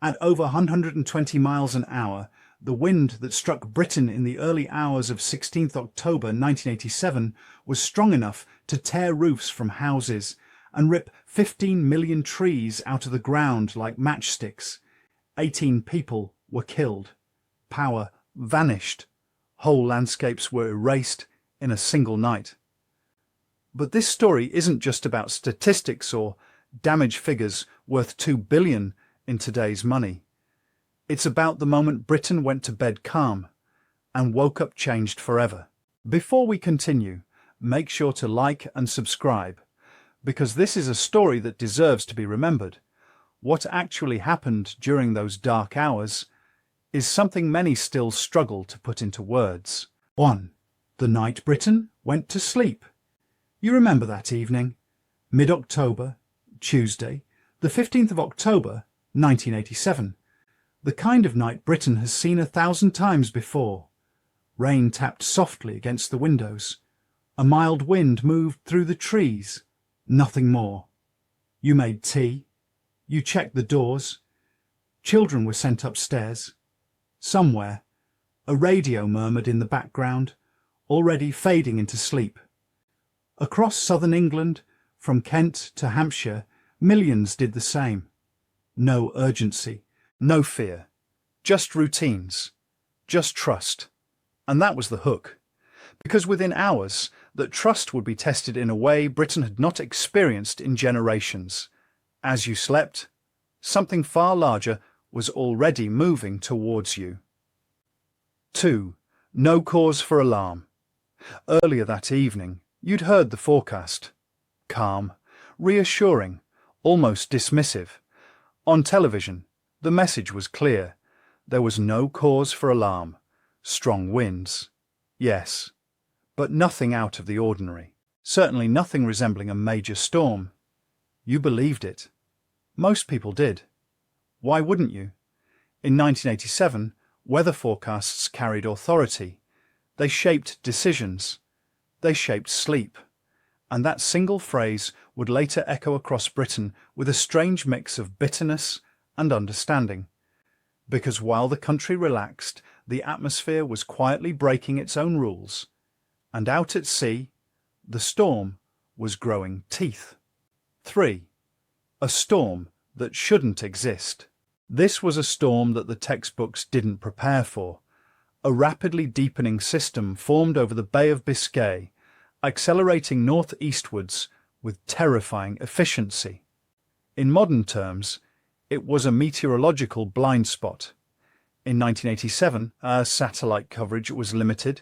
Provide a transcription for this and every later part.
At over 120 miles an hour, the wind that struck Britain in the early hours of 16th October 1987 was strong enough to tear roofs from houses and rip 15 million trees out of the ground like matchsticks. 18 people were killed. Power vanished. Whole landscapes were erased in a single night. But this story isn't just about statistics or damage figures worth 2 billion in today's money. It's about the moment Britain went to bed calm and woke up changed forever. Before we continue, make sure to like and subscribe, because this is a story that deserves to be remembered. What actually happened during those dark hours is something many still struggle to put into words. 1. The night Britain went to sleep. You remember that evening? Mid-October, Tuesday, the 15th of October, 1987. The kind of night Britain has seen 1,000 times before. Rain tapped softly against the windows. A mild wind moved through the trees. Nothing more. You made tea. You checked the doors. Children were sent upstairs. Somewhere, a radio murmured in the background, already fading into sleep. Across southern England, from Kent to Hampshire, millions did the same. No urgency, no fear, just routines, just trust. And that was the hook. Because within hours, that trust would be tested in a way Britain had not experienced in generations. As you slept, something far larger was already moving towards you. 2. No cause for alarm. Earlier that evening, you'd heard the forecast. Calm, reassuring, almost dismissive. On television, the message was clear. There was no cause for alarm. Strong winds. Yes, but nothing out of the ordinary. Certainly nothing resembling a major storm. You believed it. Most people did. Why wouldn't you? In 1987, weather forecasts carried authority. They shaped decisions. They shaped sleep. And that single phrase would later echo across Britain with a strange mix of bitterness and understanding. Because while the country relaxed, the atmosphere was quietly breaking its own rules. And out at sea, the storm was growing teeth. 3. A storm that shouldn't exist. This was a storm that the textbooks didn't prepare for. A rapidly deepening system formed over the Bay of Biscay, accelerating northeastwards with terrifying efficiency. In modern terms, it was a meteorological blind spot. In 1987, our satellite coverage was limited.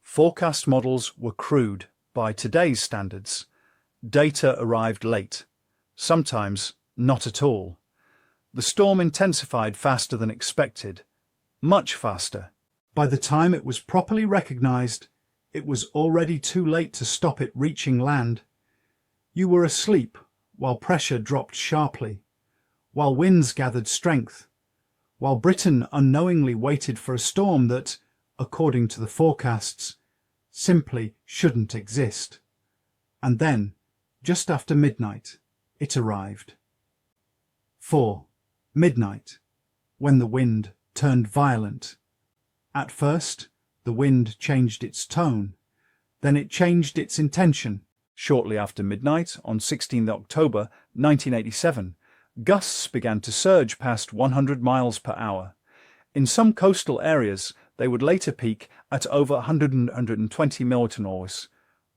Forecast models were crude by today's standards. Data arrived late, sometimes not at all. The storm intensified faster than expected, much faster. By the time it was properly recognized, it was already too late to stop it reaching land. You were asleep while pressure dropped sharply, while winds gathered strength, while Britain unknowingly waited for a storm that, according to the forecasts, simply shouldn't exist. And then, just after midnight, it arrived. 4. Midnight, when the wind turned violent. At first, the wind changed its tone. Then it changed its intention. Shortly after midnight, on 16 October 1987, gusts began to surge past 100 miles per hour. In some coastal areas, they would later peak at over 120 mil/h.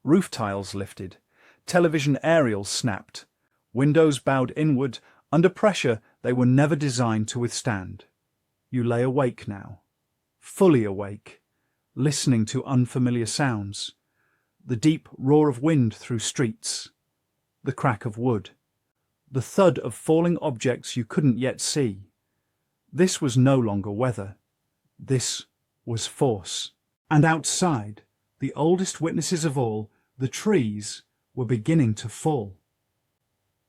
Roof tiles lifted. Television aerials snapped. Windows bowed inward. Under pressure they were never designed to withstand. You lay awake now, fully awake, listening to unfamiliar sounds. The deep roar of wind through streets, the crack of wood, the thud of falling objects you couldn't yet see. This was no longer weather. This was force. And outside, the oldest witnesses of all, the trees, were beginning to fall.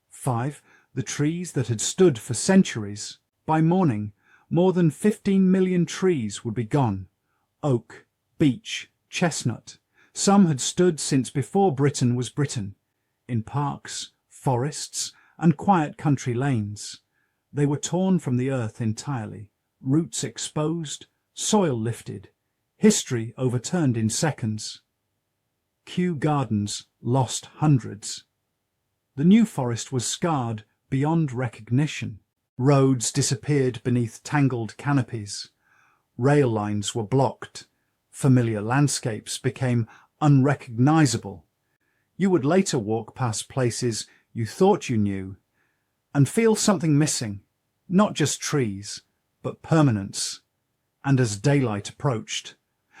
5. The trees that had stood for centuries. By morning, more than 15 million trees would be gone. Oak, beech, chestnut. Some had stood since before Britain was Britain, in parks, forests, and quiet country lanes. They were torn from the earth entirely, roots exposed, soil lifted, history overturned in seconds. Kew Gardens lost hundreds. The New Forest was scarred beyond recognition. Roads disappeared beneath tangled canopies. Rail lines were blocked. Familiar landscapes became unrecognizable. You would later walk past places you thought you knew and feel something missing, not just trees, but permanence. And as daylight approached,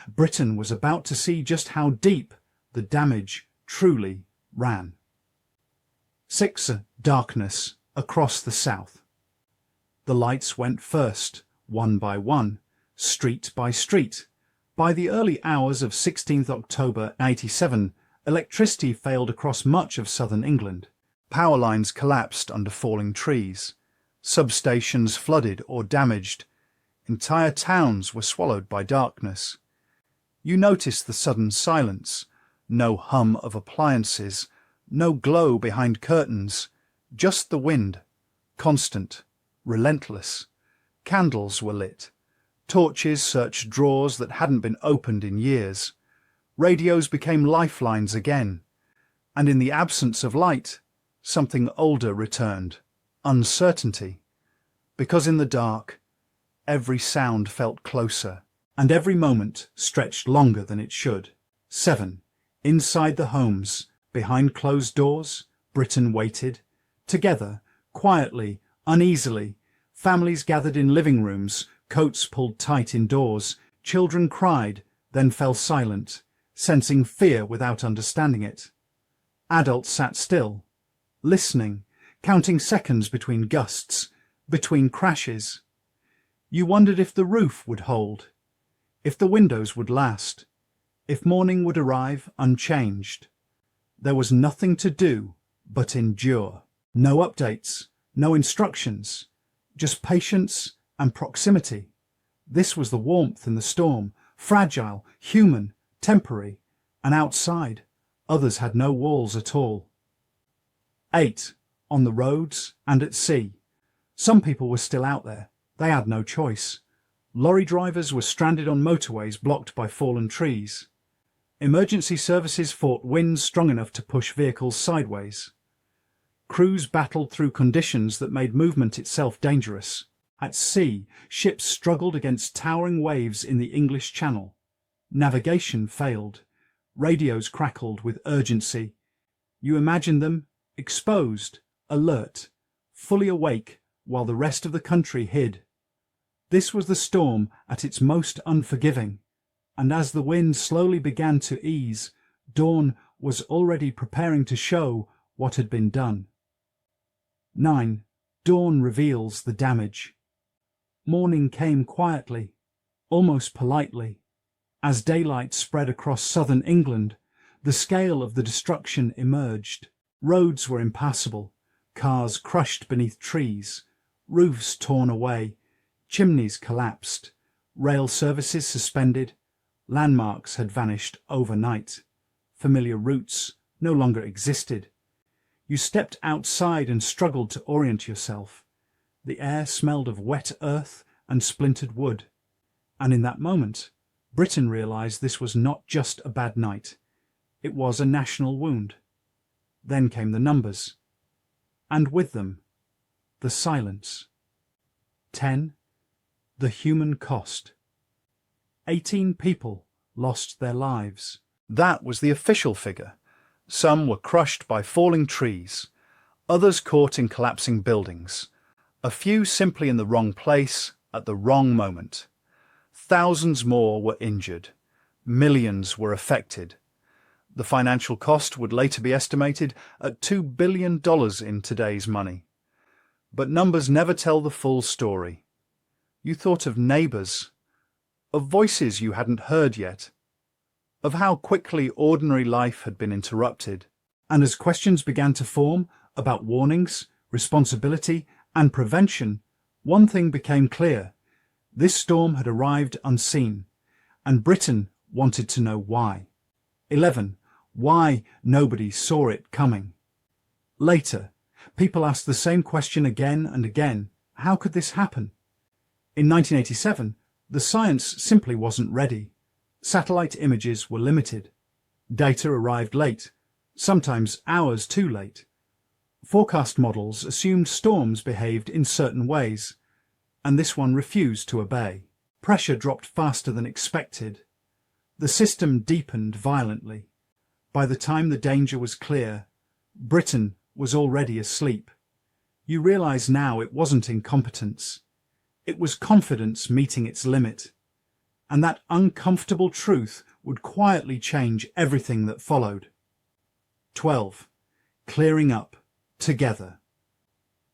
Britain was about to see just how deep the damage truly ran. 6. Darkness across the south. The lights went first, one by one, street by street. By the early hours of 16th October 87, electricity failed across much of southern England. Power lines collapsed under falling trees. Substations flooded or damaged. Entire towns were swallowed by darkness. You noticed the sudden silence. No hum of appliances, no glow behind curtains, just the wind, constant, relentless. Candles were lit. Torches searched drawers that hadn't been opened in years. Radios became lifelines again. And in the absence of light, something older returned, uncertainty. Because in the dark, every sound felt closer, and every moment stretched longer than it should. 7. Inside the homes, behind closed doors, Britain waited. Together, quietly, uneasily, families gathered in living rooms, coats pulled tight indoors, children cried, then fell silent, sensing fear without understanding it. Adults sat still, listening, counting seconds between gusts, between crashes. You wondered if the roof would hold, if the windows would last, if morning would arrive unchanged. There was nothing to do but endure. No updates, no instructions, just patience and proximity. This was the warmth in the storm, fragile, human, temporary, and outside, others had no walls at all. 8. On the roads and at sea. Some people were still out there. They had no choice. Lorry drivers were stranded on motorways blocked by fallen trees. Emergency services fought winds strong enough to push vehicles sideways. Crews battled through conditions that made movement itself dangerous. At sea, ships struggled against towering waves in the English Channel. Navigation failed. Radios crackled with urgency. You imagined them exposed, alert, fully awake, while the rest of the country hid. This was the storm at its most unforgiving, and as the wind slowly began to ease, dawn was already preparing to show what had been done. 9. Dawn reveals the damage. Morning came quietly, almost politely. As daylight spread across southern England, the scale of the destruction emerged. Roads were impassable, cars crushed beneath trees, roofs torn away, chimneys collapsed, rail services suspended, landmarks had vanished overnight. Familiar routes no longer existed. You stepped outside and struggled to orient yourself. The air smelled of wet earth and splintered wood. And in that moment, Britain realized this was not just a bad night. It was a national wound. Then came the numbers. And with them, the silence. 10. The human cost. 18 people lost their lives. That was the official figure. Some were crushed by falling trees, others caught in collapsing buildings, a few simply in the wrong place at the wrong moment. Thousands more were injured. Millions were affected. The financial cost would later be estimated at $2 billion in today's money. But numbers never tell the full story. You thought of neighbours, of voices you hadn't heard yet, of how quickly ordinary life had been interrupted. And as questions began to form about warnings, responsibility, and prevention, one thing became clear. This storm had arrived unseen, and Britain wanted to know why. 11. Why nobody saw it coming. Later, people asked the same question again and again. How could this happen? In 1987, the science simply wasn't ready. Satellite images were limited. Data arrived late, sometimes hours too late. Forecast models assumed storms behaved in certain ways, and this one refused to obey. Pressure dropped faster than expected. The system deepened violently. By the time the danger was clear, Britain was already asleep. You realize now it wasn't incompetence. It was confidence meeting its limit. And that uncomfortable truth would quietly change everything that followed. 12. Clearing up, together.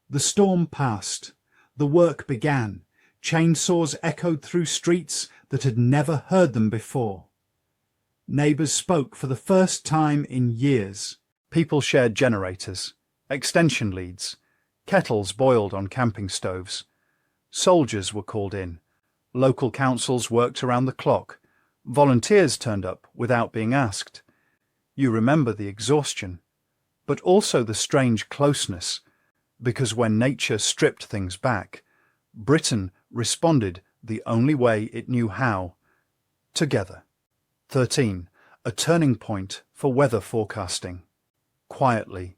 The storm passed. The work began. Chainsaws echoed through streets that had never heard them before. Neighbours spoke for the first time in years. People shared generators, extension leads, kettles boiled on camping stoves. Soldiers were called in. Local councils worked around the clock. Volunteers turned up without being asked. You remember the exhaustion, but also the strange closeness, because when nature stripped things back, Britain responded the only way it knew how, together. 13. A turning point for weather forecasting. Quietly,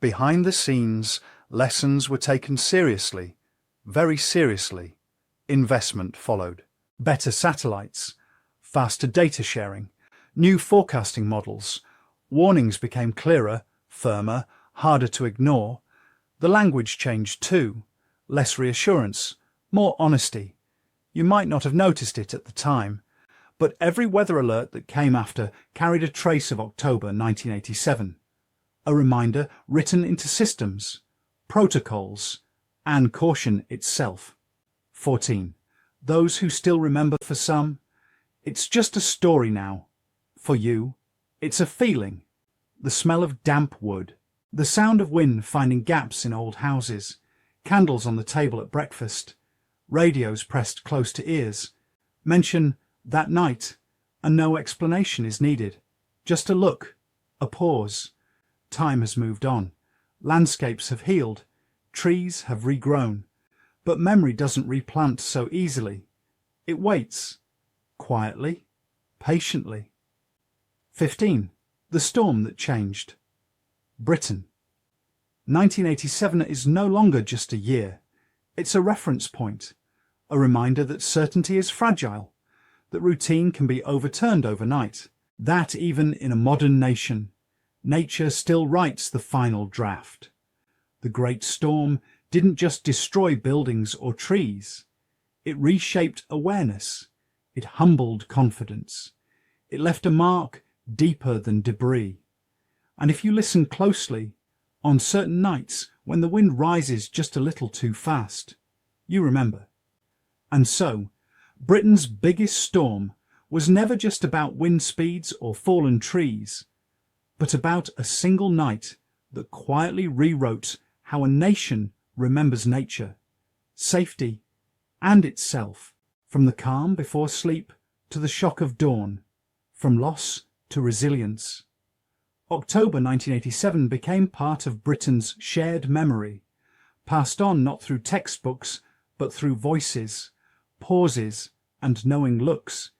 behind the scenes, lessons were taken seriously, very seriously. Investment followed. Better satellites, faster data sharing, new forecasting models. Warnings became clearer, firmer, harder to ignore. The language changed too. Less reassurance, more honesty. You might not have noticed it at the time, but every weather alert that came after carried a trace of October 1987. A reminder written into systems, protocols, and caution itself. 14. Those who still remember. For some, it's just a story now. For you, it's a feeling. The smell of damp wood, the sound of wind finding gaps in old houses, candles on the table at breakfast, radios pressed close to ears. Mention that night, and no explanation is needed. Just a look, a pause. Time has moved on. Landscapes have healed. Trees have regrown. But memory doesn't replant so easily. It waits, quietly, patiently. 15. The storm that changed. Britain. 1987 is no longer just a year. It's a reference point, a reminder that certainty is fragile, that routine can be overturned overnight, that even in a modern nation, nature still writes the final draft. The great storm didn't just destroy buildings or trees. It reshaped awareness. It humbled confidence. It left a mark deeper than debris. And if you listen closely, on certain nights when the wind rises just a little too fast, you remember. And so, Britain's biggest storm was never just about wind speeds or fallen trees, but about a single night that quietly rewrote how a nation remembers nature, safety, and itself, from the calm before sleep to the shock of dawn, from loss to resilience. October 1987 became part of Britain's shared memory, passed on not through textbooks, but through voices, pauses, and knowing looks.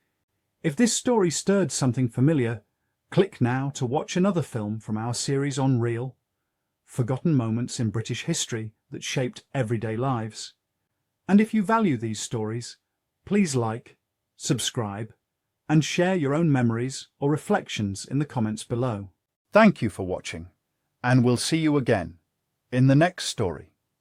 If this story stirred something familiar, click now to watch another film from our series on Real, Forgotten Moments in British History that shaped everyday lives. And if you value these stories, please like, subscribe, and share your own memories or reflections in the comments below. Thank you for watching, and we'll see you again in the next story.